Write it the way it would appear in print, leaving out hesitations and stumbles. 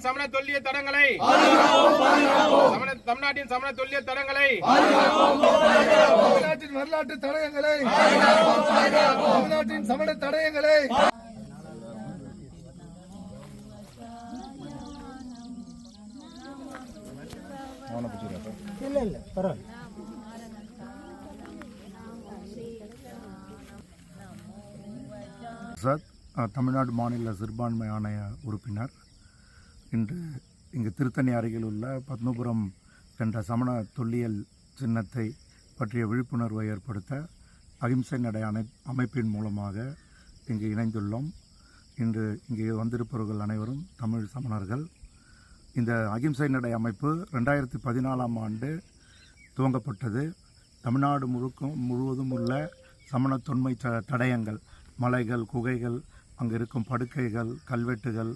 சமண தொல்லிய தடங்களை தமிழ்நாட்டின் சமண தொல்லிய தடங்களை தமிழ்நாட்டின் வரலாற்று தடயங்களை தமிழ்நாட்டின் சமண தடயங்களை இல்ல பரவாயில்ல. தமிழ்நாடு மாநில சிறுபான்மை ஆணைய உறுப்பினர். இன்று இங்கு திருத்தணி அருகில் உள்ள பத்மபுரம் என்ற சமண தொல்லியல் சின்னத்தை பற்றிய விழிப்புணர்வை ஏற்படுத்த அகிம்சை நடை அமைப்பின் மூலமாக இங்கு இணைந்துள்ளோம். இன்று இங்கே வந்திருப்பவர்கள் அனைவரும் தமிழ் சமணர்கள். இந்த அகிம்சை நடை அமைப்பு 2014ஆம் ஆண்டு துவங்கப்பட்டது. தமிழ்நாடு முழுவதும் உள்ள சமண தொன்மை தடயங்கள், மலைகள், குகைகள், அங்கு இருக்கும் படுக்கைகள், கல்வெட்டுகள்